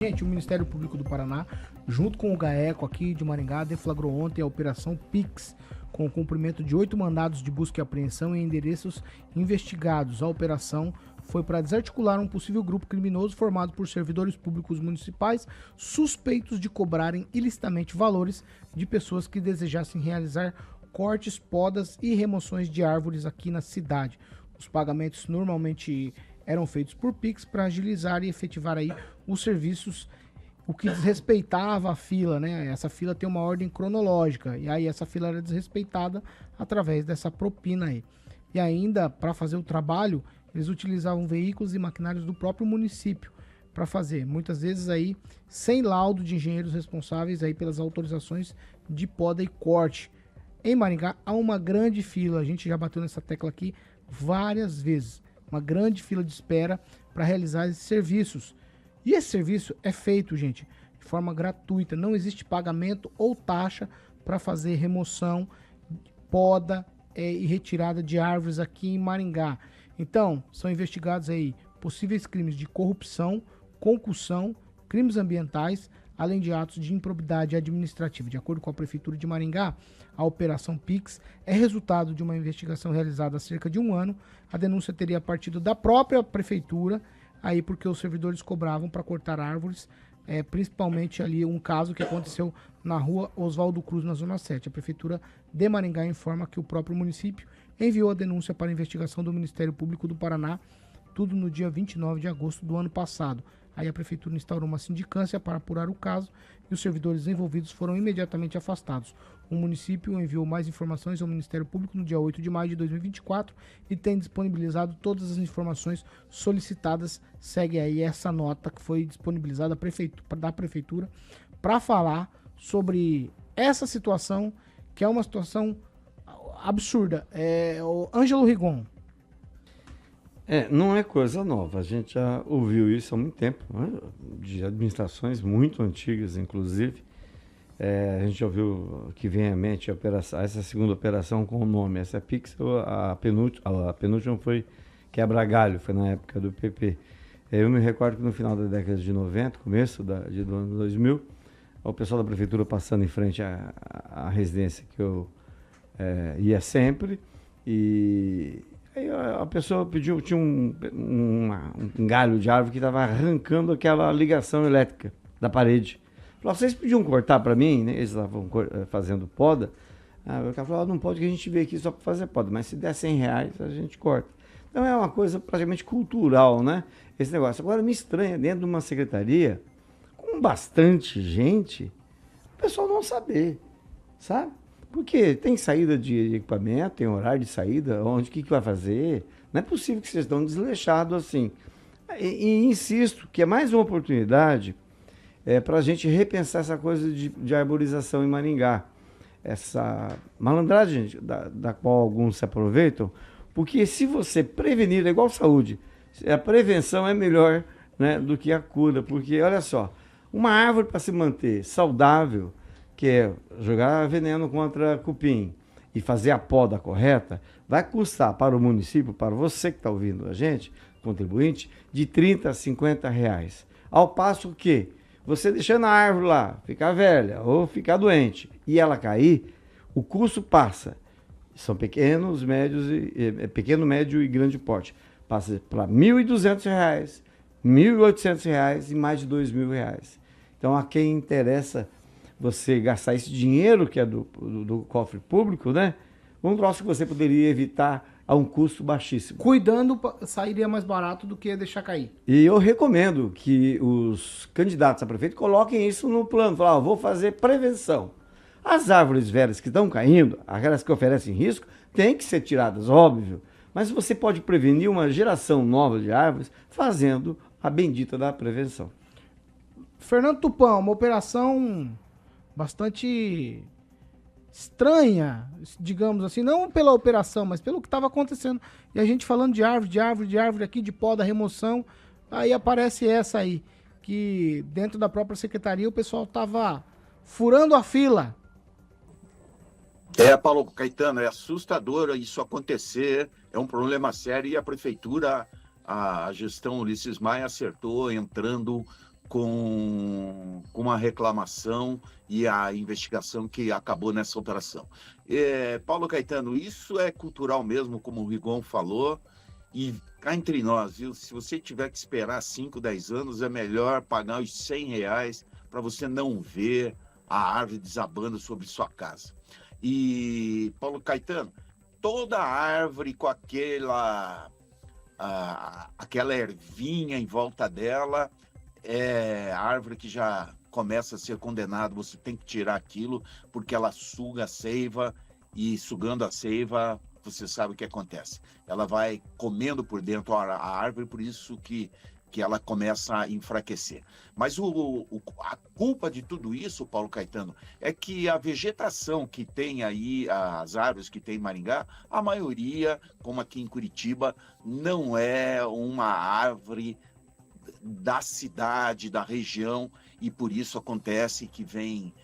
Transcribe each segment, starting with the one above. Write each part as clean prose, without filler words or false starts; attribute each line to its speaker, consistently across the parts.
Speaker 1: Gente, o Ministério Público do Paraná, junto com o GAECO aqui de Maringá, deflagrou ontem a Operação PIX, com o cumprimento de 8 mandados de busca e apreensão em endereços investigados. A operação foi para desarticular um possível grupo criminoso formado por servidores públicos municipais suspeitos de cobrarem ilicitamente valores de pessoas que desejassem realizar cortes, podas e remoções de árvores aqui na cidade. Os pagamentos normalmente eram feitos por Pix para agilizar e efetivar aí os serviços, o que desrespeitava a fila, né? Essa fila tem uma ordem cronológica e aí essa fila era desrespeitada através dessa propina aí. E ainda, para fazer o trabalho, eles utilizavam veículos e maquinários do próprio município para fazer, muitas vezes aí sem laudo de engenheiros responsáveis aí pelas autorizações de poda e corte. Em Maringá há uma grande fila, a gente já bateu nessa tecla aqui várias vezes. Uma grande fila de espera para realizar esses serviços. E esse serviço é feito, gente, de forma gratuita. Não existe pagamento ou taxa para fazer remoção, poda e retirada de árvores aqui em Maringá. Então, são investigados aí possíveis crimes de corrupção, concussão, crimes ambientais, além de atos de improbidade administrativa. De acordo com a Prefeitura de Maringá, a Operação PIX é resultado de uma investigação realizada há cerca de um ano. A denúncia teria partido da própria Prefeitura, aí porque os servidores cobravam para cortar árvores, principalmente ali um caso que aconteceu na rua Oswaldo Cruz, na Zona 7. A Prefeitura de Maringá informa que o próprio município enviou a denúncia para a investigação do Ministério Público do Paraná, tudo no dia 29 de agosto do ano passado. Aí a Prefeitura instaurou uma sindicância para apurar o caso e os servidores envolvidos foram imediatamente afastados. O município enviou mais informações ao Ministério Público no dia 8 de maio de 2024 e tem disponibilizado todas as informações solicitadas. Segue aí essa nota que foi disponibilizada da Prefeitura para falar sobre essa situação, que é uma situação absurda. O Ângelo Rigon.
Speaker 2: Não é coisa nova, a gente já ouviu isso há muito tempo, né? De administrações muito antigas, inclusive. A gente já ouviu que vem à mente essa segunda operação com o nome, essa é Pix, a penúltima foi Quebra-Galho, foi na época do PP. Eu me recordo que no final da década de 90, começo do ano 2000, o pessoal da prefeitura passando em frente à residência que eu ia sempre, e aí a pessoa pediu, tinha um galho de árvore que estava arrancando aquela ligação elétrica da parede. Falou, vocês podiam cortar para mim, né? Eles estavam fazendo poda. O cara falou, não pode, que a gente veio aqui só para fazer poda, mas se der R$100 a gente corta. Então é uma coisa praticamente cultural, né? Esse negócio. Agora me estranha, dentro de uma secretaria, com bastante gente, o pessoal não saber, sabe? Porque tem saída de equipamento, tem horário de saída, o que vai fazer? Não é possível que vocês estão desleixados assim. E insisto que é mais uma oportunidade para a gente repensar essa coisa de arborização em Maringá. Essa malandragem da qual alguns se aproveitam, porque se você prevenir, é igual saúde, a prevenção é melhor, né, do que a cura. Porque, olha só, uma árvore para se manter saudável, que é jogar veneno contra cupim e fazer a poda correta, vai custar para o município, para você que está ouvindo a gente, contribuinte, de R$30 a R$50. Ao passo que você deixando a árvore lá, ficar velha ou ficar doente e ela cair, o custo passa. São pequenos, médios, pequeno, médio e grande porte. Passa para R$1.200, R$1.800 e mais de R$2.000. Então, a quem interessa você gastar esse dinheiro que é do cofre público, né? Um troço que você poderia evitar a um custo baixíssimo.
Speaker 1: Cuidando, sairia mais barato do que deixar cair.
Speaker 2: E eu recomendo que os candidatos a prefeito coloquem isso no plano. Falar, vou fazer prevenção. As árvores velhas que estão caindo, aquelas que oferecem risco, têm que ser tiradas, óbvio. Mas você pode prevenir uma geração nova de árvores fazendo a bendita da prevenção.
Speaker 1: Fernando Tupan, uma operação bastante estranha, digamos assim, não pela operação, mas pelo que estava acontecendo. E a gente falando de árvore aqui, de poda, remoção, aí aparece essa aí, que dentro da própria secretaria o pessoal estava furando a fila.
Speaker 3: Paulo Caetano, é assustador isso acontecer, é um problema sério e a prefeitura, a gestão Ulisses Maia acertou entrando com uma reclamação e a investigação que acabou nessa operação. Paulo Caetano, isso é cultural mesmo, como o Rigon falou, e cá entre nós, viu? Se você tiver que esperar 5, 10 anos, é melhor pagar os R$ 100 para você não ver a árvore desabando sobre sua casa. E, Paulo Caetano, toda árvore com aquela ervinha em volta dela, é a árvore que já começa a ser condenada, você tem que tirar aquilo, porque ela suga a seiva, e sugando a seiva, você sabe o que acontece. Ela vai comendo por dentro a árvore, por isso que ela começa a enfraquecer. Mas a culpa de tudo isso, Paulo Caetano, é que a vegetação que tem aí, as árvores que tem em Maringá, a maioria, como aqui em Curitiba, não é uma árvore da cidade, da região, e por isso acontece que vem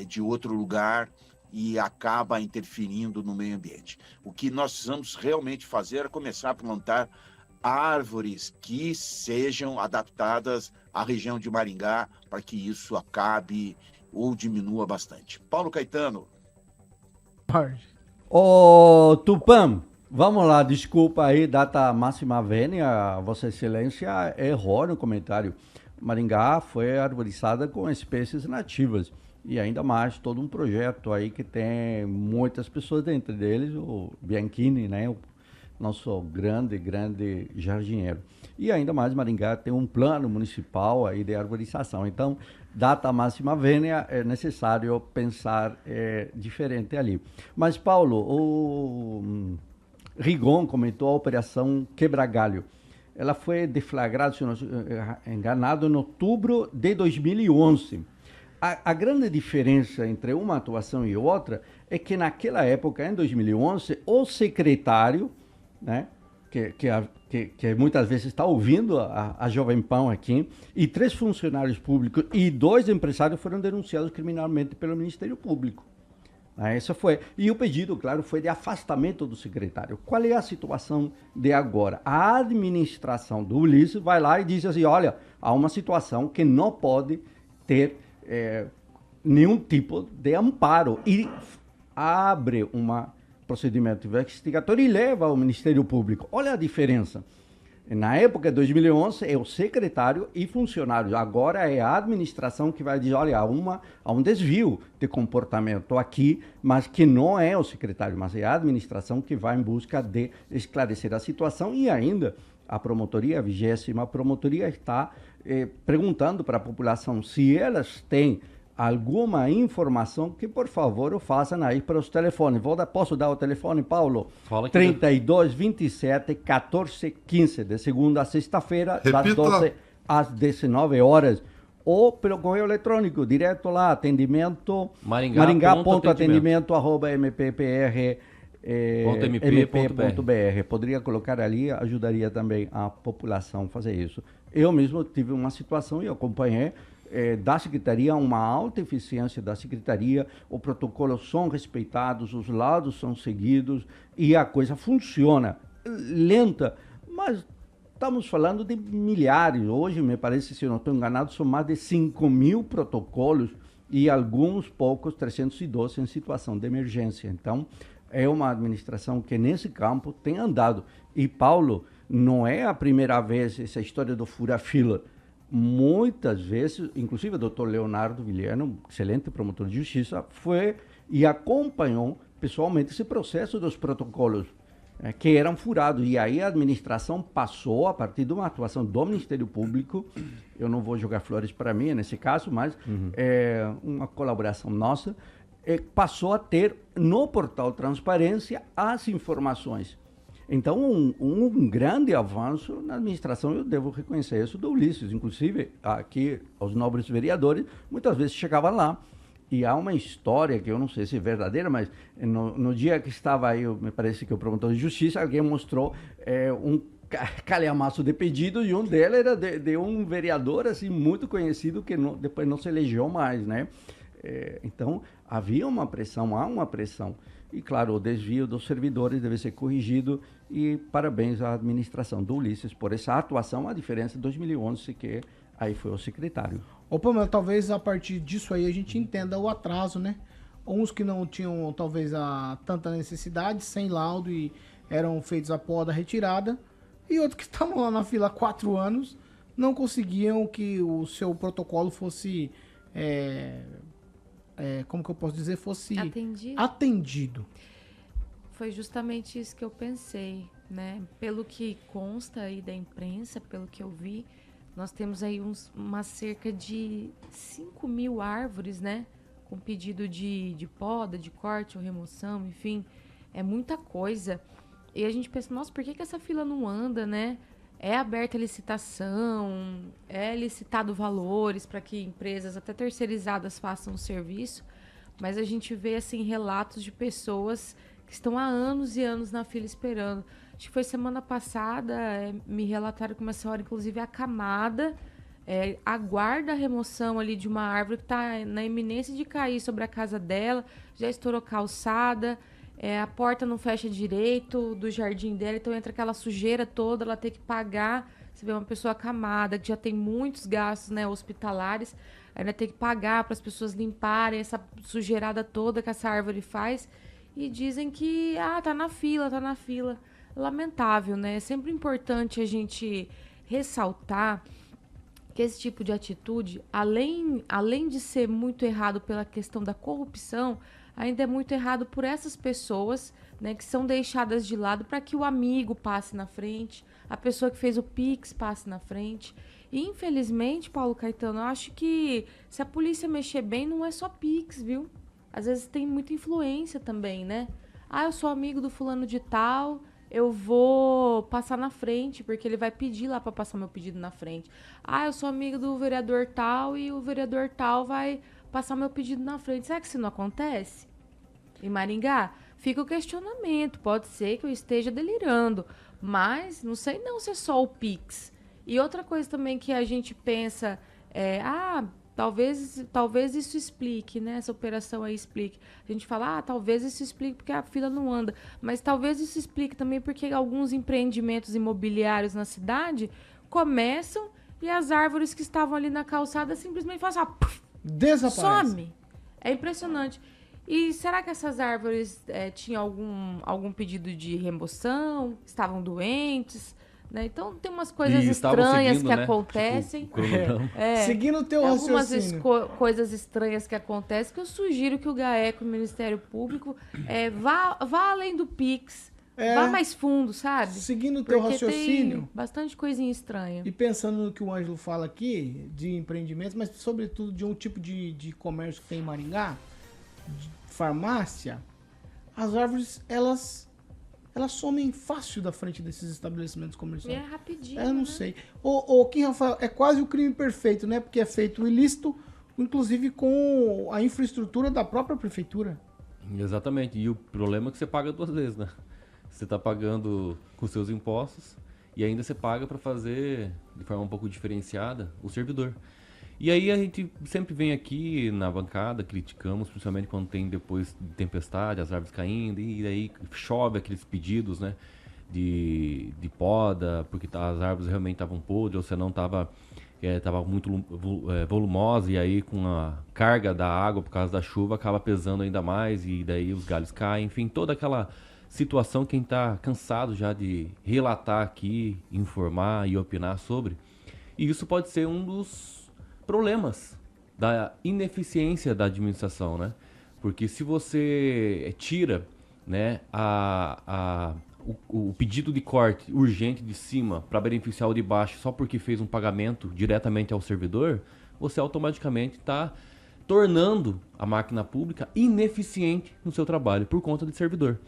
Speaker 3: de outro lugar e acaba interferindo no meio ambiente. O que nós precisamos realmente fazer é começar a plantar árvores que sejam adaptadas à região de Maringá para que isso acabe ou diminua bastante. Paulo Caetano.
Speaker 4: Ô, Tupã, vamos lá, desculpa aí, data máxima vênia, Vossa Excelência errou no comentário. Maringá foi arborizada com espécies nativas. E ainda mais todo um projeto aí que tem muitas pessoas dentro deles, o Bianchini, né, o nosso grande jardineiro. E ainda mais Maringá tem um plano municipal aí de arborização. Então, data máxima vênia, é necessário pensar diferente ali. Mas, Paulo, o Rigon comentou a Operação Quebra-Galho. Ela foi deflagrada, se não estou enganado, em outubro de 2011. A grande diferença entre uma atuação e outra é que naquela época, em 2011, o secretário, né, que muitas vezes está ouvindo a Jovem Pan aqui, e 3 funcionários públicos e 2 empresários foram denunciados criminalmente pelo Ministério Público. Isso foi. E o pedido, claro, foi de afastamento do secretário. Qual é a situação de agora? A administração do Ulisses vai lá e diz assim, olha, há uma situação que não pode ter nenhum tipo de amparo e abre um procedimento investigatório e leva ao Ministério Público. Olha a diferença. Na época de 2011 é o secretário e funcionário. Agora é a administração que vai dizer, olha, há um desvio de comportamento aqui, mas que não é o secretário, mas é a administração que vai em busca de esclarecer a situação e ainda a promotoria, a 20ª promotoria está perguntando para a população se elas têm alguma informação que, por favor, o façam aí para os telefones. Posso dar o telefone, Paulo?
Speaker 5: Fala aqui.
Speaker 4: 32 27 14 15, de segunda a sexta-feira, das 12 às 19 horas. Ou pelo correio eletrônico, direto lá, atendimento, maringá.atendimento@mppr.mp.br. Poderia colocar ali, ajudaria também a população a fazer isso. Eu mesmo tive uma situação e acompanhei da Secretaria, uma alta eficiência da Secretaria, os protocolos são respeitados, os laudos são seguidos e a coisa funciona. Lenta, mas estamos falando de milhares. Hoje, me parece, se eu não estou enganado, são mais de 5.000 protocolos e alguns poucos, 312 em situação de emergência. Então, é uma administração que nesse campo tem andado. E, Paulo, não é a primeira vez essa história do fura-fila. Muitas vezes, inclusive o doutor Leonardo Vilhena, excelente promotor de justiça, foi e acompanhou pessoalmente esse processo dos protocolos que eram furados. E aí a administração passou, a partir de uma atuação do Ministério Público, eu não vou jogar flores para mim nesse caso, mas uma colaboração nossa, passou a ter no portal Transparência as informações. Então, um grande avanço na administração, eu devo reconhecer isso, do Ulisses. Inclusive, aqui, os nobres vereadores, muitas vezes chegavam lá. E há uma história que eu não sei se é verdadeira, mas no dia que estava aí, me parece que o promotor de justiça, alguém mostrou um calhamaço de pedidos e um deles era de um vereador assim, muito conhecido que depois não se elegeu mais, né? Então, havia uma pressão, há uma pressão. E, claro, o desvio dos servidores deve ser corrigido e parabéns à administração do Ulisses por essa atuação, a diferença de 2011, que Aí foi o secretário.
Speaker 1: Ô, Pamela, talvez a partir disso aí a gente entenda o atraso, né? Uns que não tinham, talvez, tanta necessidade, sem laudo e eram feitos a poda retirada, e outros que estavam lá na fila há 4 anos, não conseguiam que o seu protocolo fosse, como que eu posso dizer, fosse atendido.
Speaker 5: Foi justamente isso que eu pensei, né? Pelo que consta aí da imprensa, pelo que eu vi, nós temos aí uma cerca de 5.000 árvores, né? Com pedido de poda, de corte ou remoção, enfim, é muita coisa. E a gente pensa, nossa, por que essa fila não anda, né? É aberta a licitação, é licitado valores para que empresas até terceirizadas façam o serviço, mas a gente vê, assim, relatos de pessoas que estão há anos e anos na fila esperando. Acho que foi semana passada, me relataram que uma senhora, inclusive, acamada, aguarda a remoção ali de uma árvore que está na iminência de cair sobre a casa dela, já estourou calçada, a porta não fecha direito do jardim dela, então entra aquela sujeira toda, ela tem que pagar. Você vê uma pessoa acamada, que já tem muitos gastos, né, hospitalares, ainda tem que pagar para as pessoas limparem essa sujeirada toda que essa árvore faz, e dizem que, tá na fila. Lamentável, né? É sempre importante a gente ressaltar que esse tipo de atitude, além de ser muito errado pela questão da corrupção, ainda é muito errado por essas pessoas, né, que são deixadas de lado para que o amigo passe na frente, a pessoa que fez o Pix passe na frente. E, infelizmente, Paulo Caetano, eu acho que se a polícia mexer bem, não é só Pix, viu? Às vezes tem muita influência também, né? Eu sou amigo do fulano de tal, eu vou passar na frente, porque ele vai pedir lá para passar meu pedido na frente. Eu sou amigo do vereador tal e o vereador tal vai passar meu pedido na frente. Será que isso não acontece? Em Maringá? Fica o questionamento. Pode ser que eu esteja delirando, mas não sei não se é só o Pix. E outra coisa também que a gente pensa talvez isso explique, né? Essa operação aí explique. A gente fala, talvez isso explique porque a fila não anda. Mas talvez isso explique também porque alguns empreendimentos imobiliários na cidade começam e as árvores que estavam ali na calçada simplesmente fazem
Speaker 1: desaparece.
Speaker 5: Some. É impressionante. E será que essas árvores tinham algum pedido de remoção? Estavam doentes? Né? Então, tem umas coisas estranhas seguindo, que acontecem.
Speaker 1: Tipo, seguindo o teu raciocínio.
Speaker 5: Algumas coisas estranhas que acontecem que eu sugiro que o GAECO, o Ministério Público, vá além do Pix. Vá mais fundo, sabe?
Speaker 1: Seguindo o teu raciocínio.
Speaker 5: Tem bastante coisinha estranha.
Speaker 1: E pensando no que o Ângelo fala aqui, de empreendimentos, mas sobretudo de um tipo de comércio que tem em Maringá, de farmácia, as árvores, elas somem fácil da frente desses estabelecimentos comerciais.
Speaker 5: É rapidinho,
Speaker 1: Eu não sei. O Kim Rafael, é quase o crime perfeito, né? Porque é feito ilícito, inclusive com a infraestrutura da própria prefeitura.
Speaker 6: Exatamente. E o problema é que você paga 2 vezes, né? Você está pagando com seus impostos e ainda você paga para fazer de forma um pouco diferenciada o servidor. E aí a gente sempre vem aqui na bancada, criticamos, principalmente quando tem depois de tempestade, as árvores caindo, e aí chove aqueles pedidos, né, de poda, porque as árvores realmente estavam podres, ou senão estava muito volumosa, e aí com a carga da água por causa da chuva acaba pesando ainda mais, e daí os galhos caem, enfim, toda aquela situação que a gente está cansado já de relatar aqui, informar e opinar sobre. E isso pode ser um dos problemas da ineficiência da administração, né? Porque se você tira, né, o pedido de corte urgente de cima para beneficiar o de baixo só porque fez um pagamento diretamente ao servidor, você automaticamente está tornando a máquina pública ineficiente no seu trabalho por conta de servidor.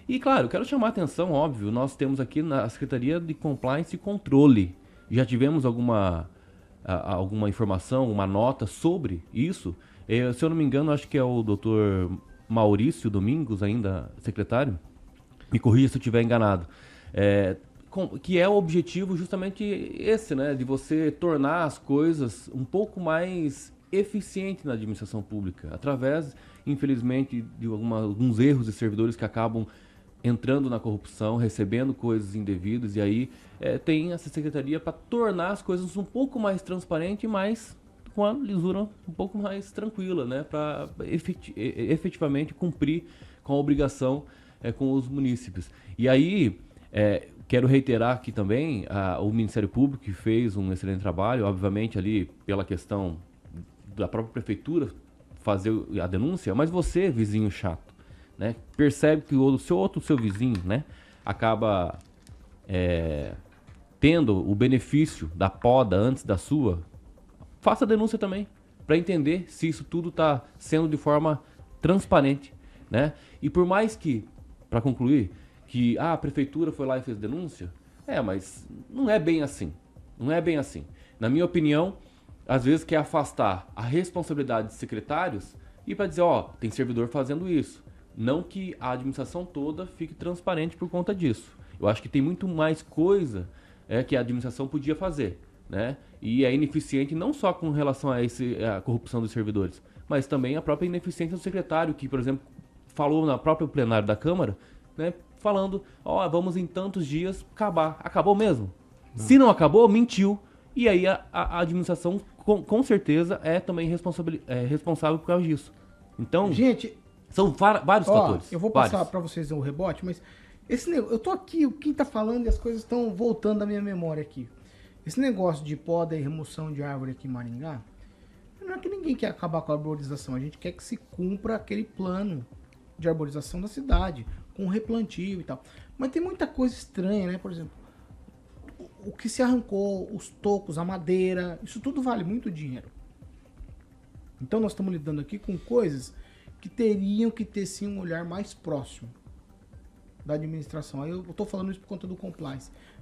Speaker 6: E claro, quero chamar a atenção, óbvio, nós temos aqui na Secretaria de Compliance e Controle, já tivemos alguma informação, uma nota sobre isso. Se eu não me engano, acho que é o Dr. Maurício Domingos, ainda secretário, me corrija se eu estiver enganado, que é o objetivo justamente esse, né, de você tornar as coisas um pouco mais eficientes na administração pública, através, infelizmente, de alguns erros de servidores que acabam entrando na corrupção, recebendo coisas indevidas, e aí tem essa secretaria para tornar as coisas um pouco mais transparentes e mais com a lisura um pouco mais tranquila, né, para efetivamente cumprir com a obrigação com os munícipes. E aí, quero reiterar aqui também o Ministério Público, que fez um excelente trabalho, obviamente ali pela questão da própria prefeitura fazer a denúncia, mas você, vizinho chato, né, percebe que o seu vizinho, né, acaba tendo o benefício da poda antes da sua, faça a denúncia também, para entender se isso tudo está sendo de forma transparente, né? E por mais que, para concluir, que a prefeitura foi lá e fez denúncia, mas não é bem assim. Não é bem assim. Na minha opinião, às vezes quer afastar a responsabilidade de secretários e para dizer, tem servidor fazendo isso. Não que a administração toda fique transparente por conta disso. Eu acho que tem muito mais coisa que a administração podia fazer, né? E é ineficiente não só com relação a corrupção dos servidores, mas também a própria ineficiência do secretário, que, por exemplo, falou na própria plenário da Câmara, né, falando, vamos em tantos dias acabar. Acabou mesmo? Não. Se não acabou, mentiu. E aí a administração, com certeza, é também responsável por causa disso. Então,
Speaker 1: gente,
Speaker 6: são vários fatores.
Speaker 1: Eu vou passar para vocês o rebote, mas esse negócio, eu tô aqui, o Kim tá falando e as coisas estão voltando à minha memória aqui. Esse negócio de poda e remoção de árvore aqui em Maringá, não é que ninguém quer acabar com a arborização, a gente quer que se cumpra aquele plano de arborização da cidade, com replantio e tal. Mas tem muita coisa estranha, né? Por exemplo, o que se arrancou, os tocos, a madeira, isso tudo vale muito dinheiro. Então nós estamos lidando aqui com coisas que teriam que ter sim um olhar mais próximo da administração. Aí eu tô falando isso por conta do compliance.